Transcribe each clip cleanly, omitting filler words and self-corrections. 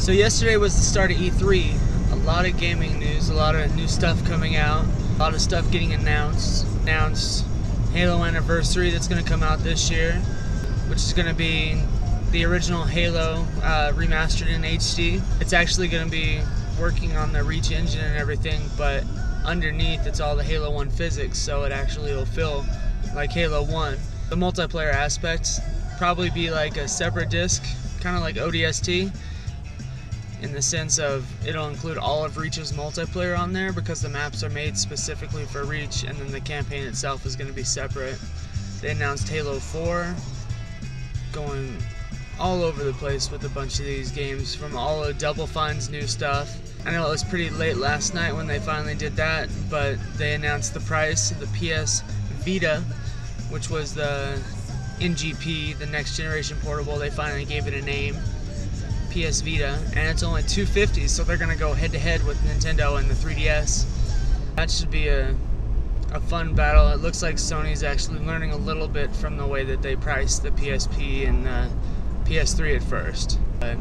So yesterday was the start of E3. A lot of gaming news, a lot of new stuff coming out, a lot of stuff getting announced. Halo Anniversary that's going to come out this year, which is going to be the original Halo remastered in HD. It's actually going to be working on the Reach engine and everything, but underneath it's all the Halo 1 physics, so it actually will feel like Halo 1. The multiplayer aspects probably be like a separate disc, kind of like ODST, in the sense of it'll include all of Reach's multiplayer on there because the maps are made specifically for Reach, and then the campaign itself is going to be separate. They announced Halo 4, going all over the place with a bunch of these games, from all of Double Fine's new stuff. I know it was pretty late last night when they finally did that, but they announced the price of the PS Vita, which was the NGP, the next generation portable. They finally gave it a name, PS Vita, and it's only $250, so they're gonna go head to head with Nintendo and the 3DS. That should be a fun battle. It looks like Sony's actually learning a little bit from the way that they priced the PSP and the PS3 at first. But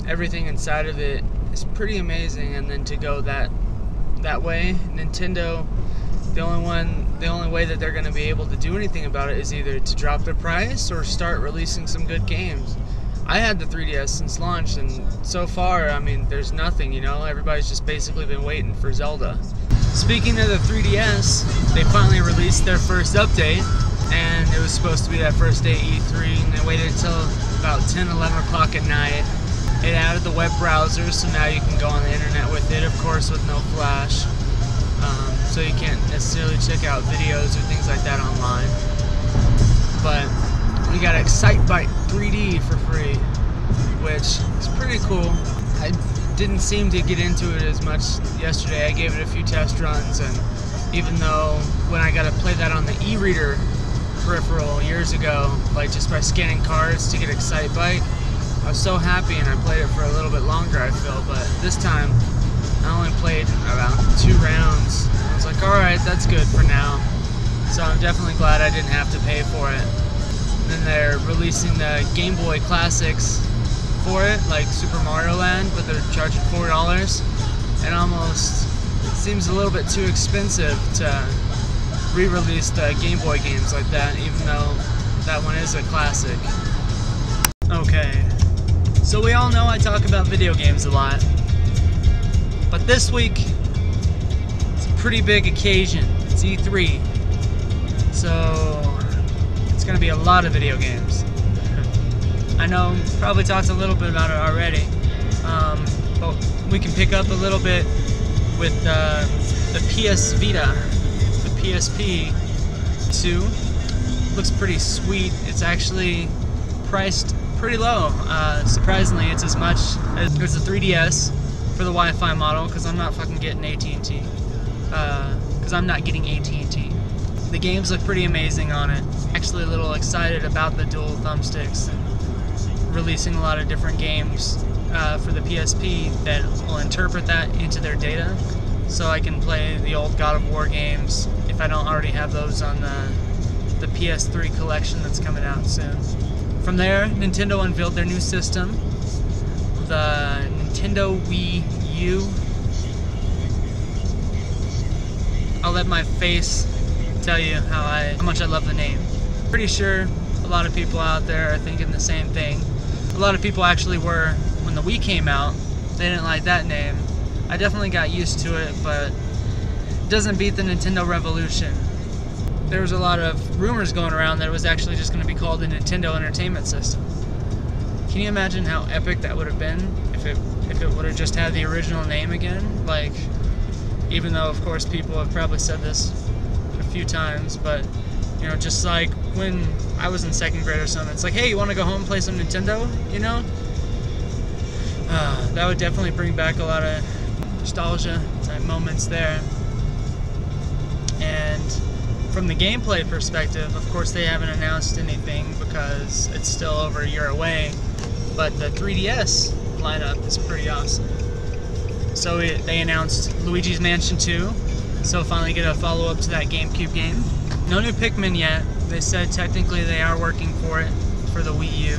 everything inside of it is pretty amazing, and then to go that way, Nintendo, the only way that they're gonna be able to do anything about it is either to drop the price or start releasing some good games. I had the 3DS since launch, and so far, I mean, there's nothing, you know? Everybody's just basically been waiting for Zelda. Speaking of the 3DS, they finally released their first update, and it was supposed to be that first day E3, and they waited until about 10, 11 o'clock at night. It added the web browser, so now you can go on the internet with it, of course with no flash. So you can't necessarily check out videos or things like that online. But we got Excitebike 3D for free, which is pretty cool. I didn't seem to get into it as much yesterday. I gave it a few test runs, and even though when I got to play that on the e-reader peripheral years ago, like just by scanning cards to get Excitebike, I was so happy, and I played it for a little bit longer, I feel. But this time I only played about 2 rounds. I was like, alright, that's good for now. So I'm definitely glad I didn't have to pay for it. Then they're releasing the Game Boy Classics for it, like Super Mario Land, but they're charging $4. It almost seems a little bit too expensive to re-release the Game Boy games like that, even though that one is a classic. Okay, so we all know I talk about video games a lot, but this week it's a pretty big occasion. It's E3, so it's going to be a lot of video games. I know, probably talked a little bit about it already, but we can pick up a little bit with the PS Vita, the PSP 2. Looks pretty sweet. It's actually priced pretty low. Surprisingly, it's as much as the 3DS for the Wi-Fi model, because I'm not fucking getting AT&T. Because I'm not getting AT&T. The games look pretty amazing on it. Actually a little excited about the dual thumbsticks and releasing a lot of different games for the PSP that will interpret that into their data, so I can play the old God of War games if I don't already have those on the PS3 collection that's coming out soon. From there, Nintendo unveiled their new system, the Nintendo Wii U. I'll let my face tell you how much I love the name. Pretty sure a lot of people out there are thinking the same thing. A lot of people actually were when the Wii came out. They didn't like that name. I definitely got used to it, but it doesn't beat the Nintendo Revolution. There was a lot of rumors going around that it was actually just going to be called the Nintendo Entertainment System. Can you imagine how epic that would have been if it would have just had the original name again? Like, even though of course people have probably said this a few times, but you know, just like when I was in 2nd grade or something, it's like, hey, you want to go home and play some Nintendo, you know? That would definitely bring back a lot of nostalgia type moments there. And from the gameplay perspective, of course they haven't announced anything because it's still over a year away, but the 3DS lineup is pretty awesome. So they announced Luigi's Mansion 2, so finally get a follow-up to that GameCube game. No new Pikmin yet. They said technically they are working for it for the Wii U,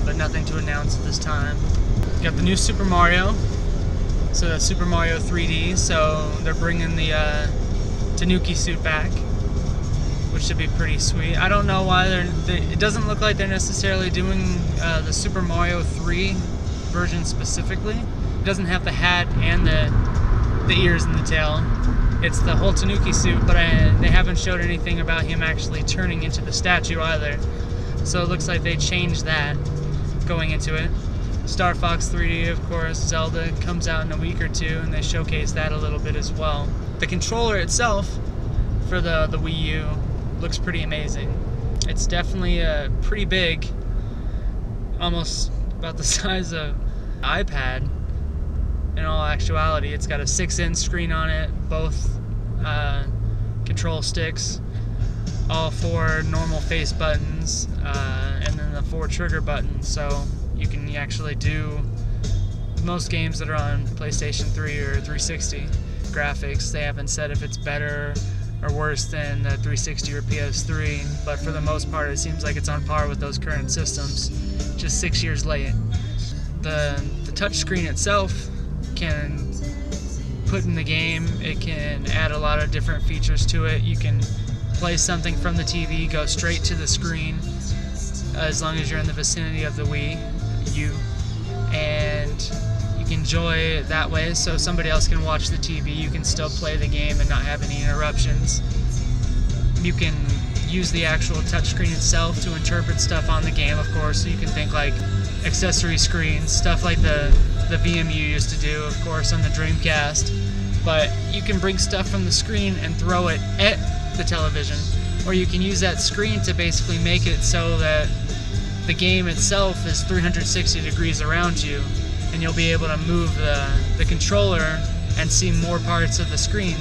but nothing to announce at this time. got the new Super Mario, so that's Super Mario 3D, so they're bringing the Tanuki suit back, which should be pretty sweet. I don't know why it doesn't look like they're necessarily doing the Super Mario 3 version specifically. It doesn't have the hat and the ears and the tail. It's the whole Tanuki suit, but they haven't showed anything about him actually turning into the statue either. So it looks like they changed that going into it. Star Fox 3D, of course, Zelda comes out in a week or two, and they showcase that a little bit as well. The controller itself for the Wii U looks pretty amazing. It's definitely pretty big, almost about the size of an iPad. In all actuality, it's got a 6-inch screen on it, both control sticks, all 4 normal face buttons, and then the 4 trigger buttons, so you can actually do most games that are on PlayStation 3 or 360 graphics. They haven't said if it's better or worse than the 360 or PS3, but for the most part it seems like it's on par with those current systems, just 6 years late. The touchscreen itself can put in the game, it can add a lot of different features to it. You can play something from the TV, go straight to the screen, as long as you're in the vicinity of the Wii U, and you can enjoy it that way, so somebody else can watch the TV, you can still play the game and not have any interruptions. You can use the actual touchscreen itself to interpret stuff on the game, of course, so you can think like accessory screens, stuff like the VMU used to do, of course, on the Dreamcast, but you can bring stuff from the screen and throw it at the television, or you can use that screen to basically make it so that the game itself is 360 degrees around you, and you'll be able to move the controller and see more parts of the screen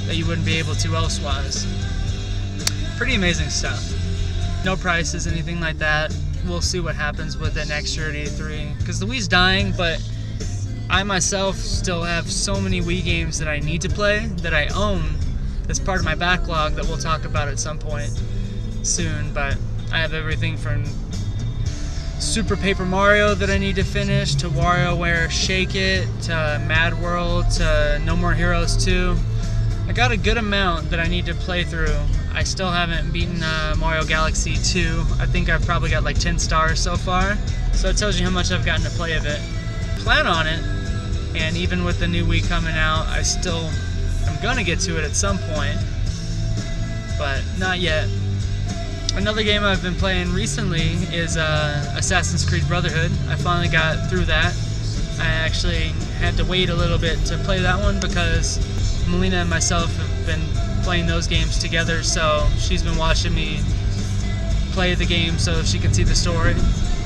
that you wouldn't be able to elsewise. Pretty amazing stuff. No prices, anything like that. We'll see what happens with it next year at E3, because the Wii's dying, but I myself still have so many Wii games that I need to play, that I own, as part of my backlog that we'll talk about at some point soon. But I have everything from Super Paper Mario that I need to finish, to WarioWare Shake It, to Mad World, to No More Heroes 2. I got a good amount that I need to play through. I still haven't beaten Mario Galaxy 2. I think I've probably got like 10 stars so far, so it tells you how much I've gotten to play of it. Plan on it, and even with the new Wii coming out, I'm gonna get to it at some point, but not yet. Another game I've been playing recently is Assassin's Creed Brotherhood. I finally got through that. I actually had to wait a little bit to play that one because Melina and myself have been playing those games together, so she's been watching me play the game so she can see the story.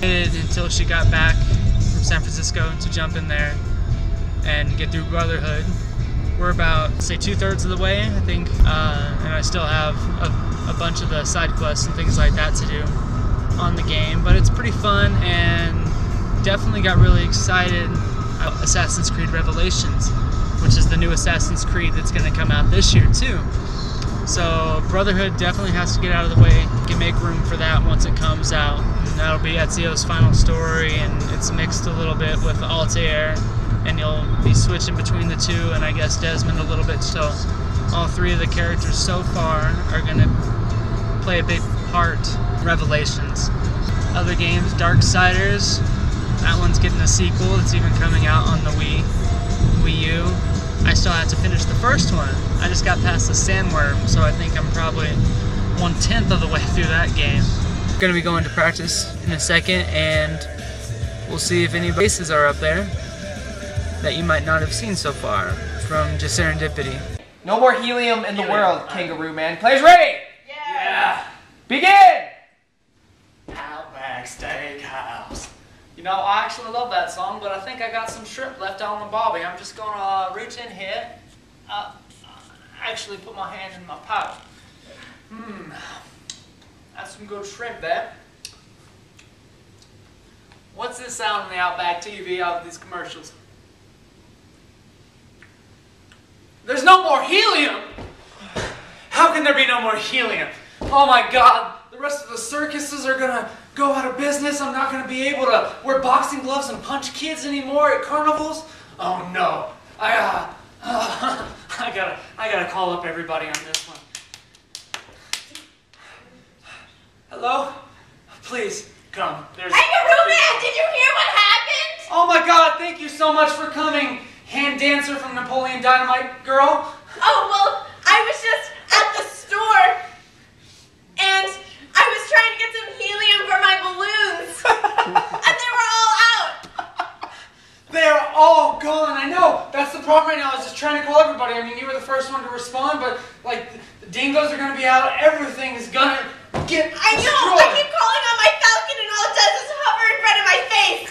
Waited until she got back from San Francisco to jump in there and get through Brotherhood. We're about, say, 2/3 of the way, I think, and I still have a bunch of the side quests and things like that to do on the game, but it's pretty fun, and definitely got really excited about Assassin's Creed Revelations, which is the new Assassin's Creed that's going to come out this year too. So Brotherhood definitely has to get out of the way. You can make room for that once it comes out, and that'll be Ezio's final story, and it's mixed a little bit with Altair, and you'll be switching between the two, and I guess Desmond a little bit, so all 3 of the characters so far are going to play a big part in Revelations. Other games, Darksiders, that one's getting a sequel. It's even coming out on the Wii U. I still have to finish the first one. I just got past the Sandworm, so I think I'm probably 1/10 of the way through that game. I'm going to be going to practice in a second, and we'll see if any bases are up there that you might not have seen so far from just serendipity. No more helium in the world, Kangaroo Man. Players ready? Yeah! Begin! Outback Steakhouse. You know, I actually love that song, but I think I got some shrimp left on the barbie. I'm just gonna reach in here, actually put my hand in my pouch. That's some good shrimp there. What's this sound on the Outback TV of these commercials? There's no more helium! How can there be no more helium? Oh my god, the rest of the circuses are gonna go out of business. I'm not going to be able to wear boxing gloves and punch kids anymore at carnivals. Oh no. I gotta call up everybody on this one. Hello? Please, come. Kangaroo Man, did you hear what happened? Oh my God, thank you so much for coming, hand dancer from Napoleon Dynamite Girl. Oh, well, I was just at the store, and I was trying to get some helium for my balloons, and they were all out. They're all gone, I know. That's the problem right now, I was just trying to call everybody. I mean, you were the first one to respond, but, like, the dingoes are gonna be out, everything is gonna get I know, destroyed. I keep calling on my falcon, and all it does is hover in front of my face.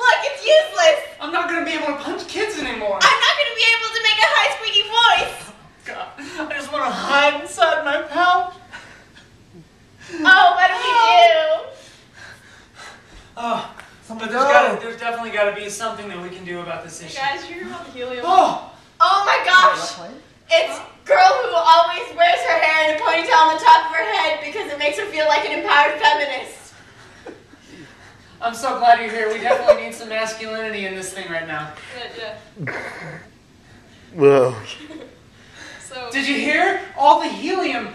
Look, it's useless. I'm not gonna be able to punch kids anymore. I'm not going to be able to make a high squeaky voice. God, I just want to hide inside my pouch. Oh, what do we do? Oh, but there's definitely got to be something that we can do about this issue. Guys, you hear about the helium? Oh! Oh my gosh! It's girl who always wears her hair in a ponytail on the top of her head because it makes her feel like an empowered feminist. I'm so glad you're here. We definitely need some masculinity in this thing right now. Yeah. Whoa. So, Did you hear? All the helium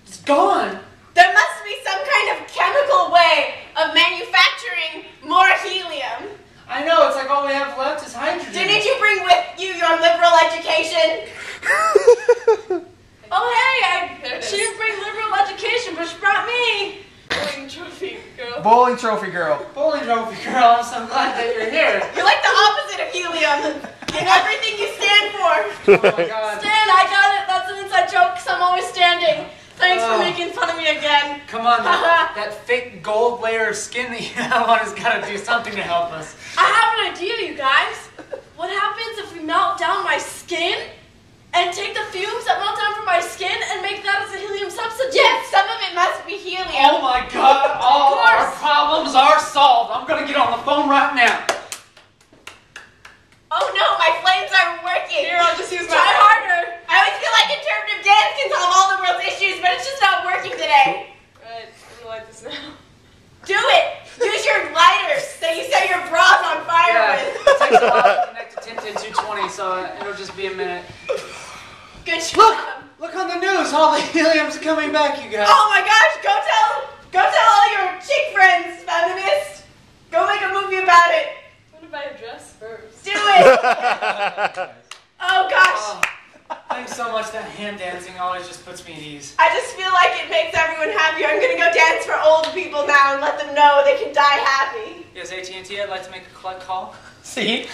is gone. there must be some kind of chemical way of manufacturing more helium. I know, it's like all we have left is hydrogen. Didn't you bring with you your liberal education? Oh hey, she didn't bring liberal education, but she brought me. Bowling trophy girl. Bowling trophy girl. Bowling trophy girl, I'm so glad that you're here. You're like the opposite of helium in everything you stand for. Oh my God. Stan, I got it. That's an inside joke because I'm always standing. Thanks for making fun of me again. Come on, that fake gold layer of skin that you have on has got to do something to help us. I have an idea, you guys. What happens if we melt down my skin and take the fumes that melt down from my skin and make that as a helium substitute? Yes, some of it must be helium. Oh my God, all our problems are solved. I'm gonna get on the phone right now. Oh no, my flames aren't working. Here, I'll just use my Try harder. I always feel like interpretive dance can solve all the world's issues, but it's just not working today. Right, I'm gonna light this now. Do it. Use your lighters that you set your bras on fire Yeah, with. it takes a while to connect to 10-10-220, so it'll just be a minute. Good job. Look on the news, all the helium's coming back, you guys. Oh my gosh, go tell all your chick friends, feminists. Go make a movie about it. I'm gonna buy a dress first. Do it. Oh gosh. Oh, thanks so much. That hand dancing always just puts me at ease. I just feel like it makes everyone happier. I'm gonna go dance for old people now and let them know they can die happy. Yes, AT&T, I'd like to make a collect call. See?